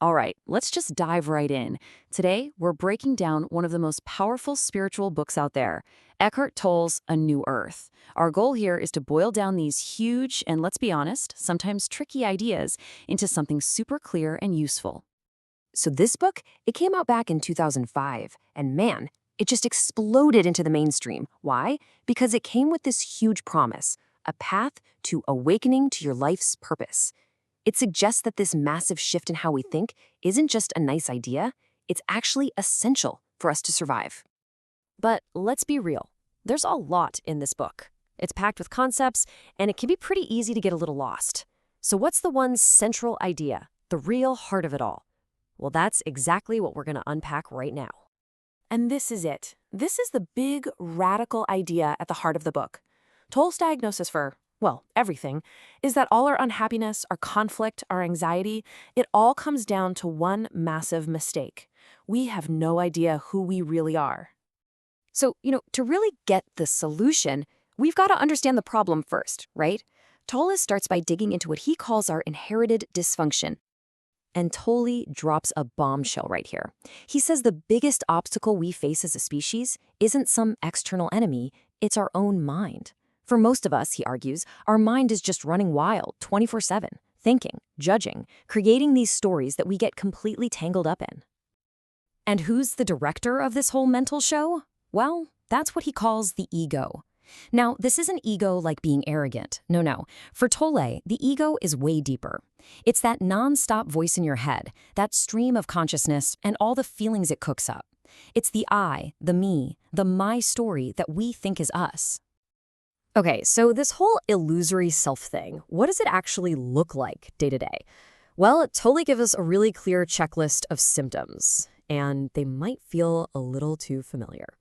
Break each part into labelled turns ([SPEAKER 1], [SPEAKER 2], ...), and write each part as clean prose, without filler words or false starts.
[SPEAKER 1] All right, let's just dive right in. Today, we're breaking down one of the most powerful spiritual books out there, Eckhart Tolle's A New Earth. Our goal here is to boil down these huge and, let's be honest, sometimes tricky ideas into something super clear and useful.
[SPEAKER 2] So this book, it came out back in 2005, and man, it just exploded into the mainstream. Why? Because it came with this huge promise, a path to awakening to your life's purpose. It suggests that this massive shift in how we think isn't just a nice idea, it's actually essential for us to survive.
[SPEAKER 3] But let's be real. There's a lot in this book. It's packed with concepts, and it can be pretty easy to get a little lost. So what's the one central idea, the real heart of it all? Well, that's exactly what we're going to unpack right now.
[SPEAKER 4] And this is it. This is the big, radical idea at the heart of the book. Tolle's diagnosis for, well, everything, is that all our unhappiness, our conflict, our anxiety, it all comes down to one massive mistake. We have no idea who we really are.
[SPEAKER 2] So, to really get the solution, we've got to understand the problem first, right? Tolle starts by digging into what he calls our inherited dysfunction. And Tolle drops a bombshell right here. He says the biggest obstacle we face as a species isn't some external enemy, it's our own mind. For most of us, he argues, our mind is just running wild 24/7, thinking, judging, creating these stories that we get completely tangled up in. And who's the director of this whole mental show? Well, that's what he calls the ego. Now, this isn't ego like being arrogant. No. For Tolle, the ego is way deeper. It's that non-stop voice in your head, that stream of consciousness and all the feelings it cooks up. It's the I, the me, the my story that we think is us.
[SPEAKER 3] Okay, so this whole illusory self thing, what does it actually look like day to day? Well, Tolle gives us a really clear checklist of symptoms, and they might feel a little too familiar.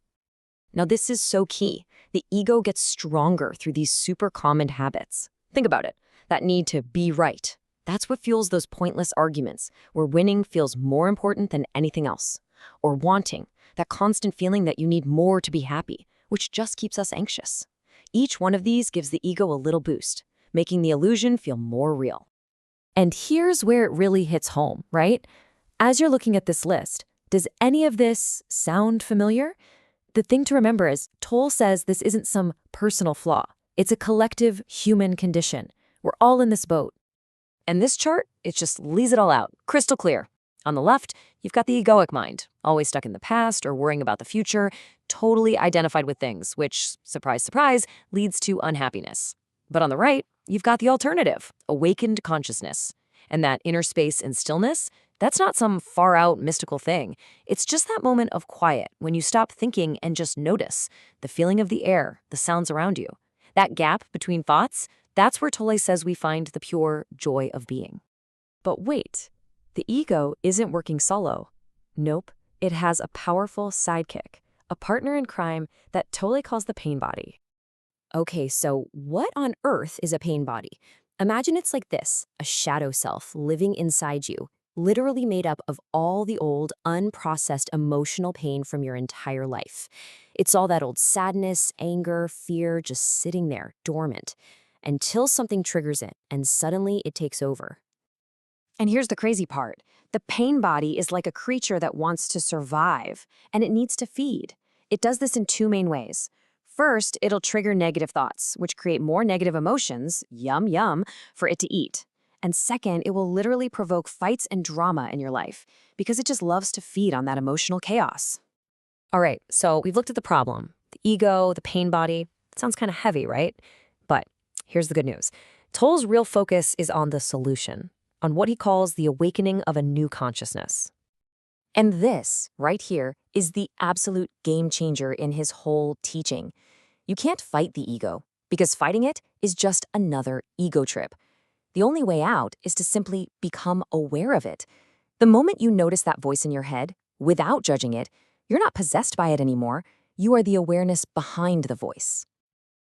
[SPEAKER 2] Now, this is so key. The ego gets stronger through these super common habits. Think about it. That need to be right. That's what fuels those pointless arguments, where winning feels more important than anything else. Or wanting, that constant feeling that you need more to be happy, which just keeps us anxious. Each one of these gives the ego a little boost, making the illusion feel more real. And here's where it really hits home, right? As you're looking at this list, does any of this sound familiar? The thing to remember is Tolle says this isn't some personal flaw. It's a collective human condition. We're all in this boat. And this chart, it just lays it all out, crystal clear. On the left, you've got the egoic mind, always stuck in the past or worrying about the future, totally identified with things, which, surprise, surprise, leads to unhappiness. But on the right, you've got the alternative, awakened consciousness. And that inner space and stillness, that's not some far-out mystical thing. It's just that moment of quiet when you stop thinking and just notice the feeling of the air, the sounds around you. That gap between thoughts, that's where Tolle says we find the pure joy of being.
[SPEAKER 3] But wait, the ego isn't working solo. Nope, it has a powerful sidekick, a partner in crime that Tolle calls the pain body.
[SPEAKER 2] Okay, so what on earth is a pain body? Imagine it's like this, a shadow self living inside you, literally made up of all the old, unprocessed emotional pain from your entire life. It's all that old sadness, anger, fear just sitting there, dormant, until something triggers it, and suddenly it takes over. And here's the crazy part. The pain body is like a creature that wants to survive, and it needs to feed. It does this in two main ways. First, it'll trigger negative thoughts, which create more negative emotions, yum yum, for it to eat. And second, it will literally provoke fights and drama in your life because it just loves to feed on that emotional chaos. All right, so we've looked at the problem, the ego, the pain body. It sounds kind of heavy, right? But here's the good news. Tolle's real focus is on the solution, on what he calls the awakening of a new consciousness. And this, right here, is the absolute game changer in his whole teaching. You can't fight the ego, because fighting it is just another ego trip. The only way out is to simply become aware of it. The moment you notice that voice in your head, without judging it, you're not possessed by it anymore. You are the awareness behind the voice.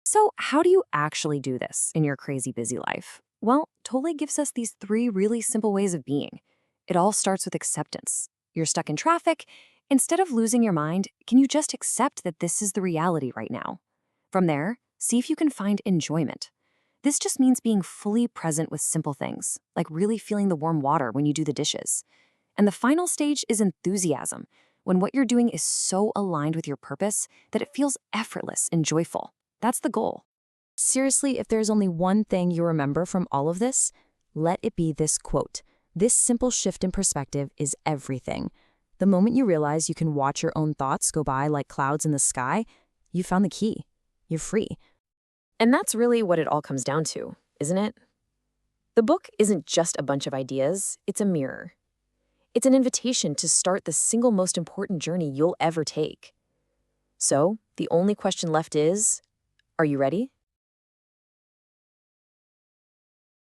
[SPEAKER 2] So how do you actually do this in your crazy busy life? Well, Tolle gives us these three really simple ways of being. It all starts with acceptance. You're stuck in traffic. Instead of losing your mind, can you just accept that this is the reality right now? From there, see if you can find enjoyment. This just means being fully present with simple things, like really feeling the warm water when you do the dishes. And the final stage is enthusiasm, when what you're doing is so aligned with your purpose that it feels effortless and joyful. That's the goal. Seriously, if there's only one thing you remember from all of this, let it be this quote. This simple shift in perspective is everything. The moment you realize you can watch your own thoughts go by like clouds in the sky, you found the key. You're free.
[SPEAKER 3] And that's really what it all comes down to, isn't it? The book isn't just a bunch of ideas, it's a mirror. It's an invitation to start the single most important journey you'll ever take. So, the only question left is, are you ready?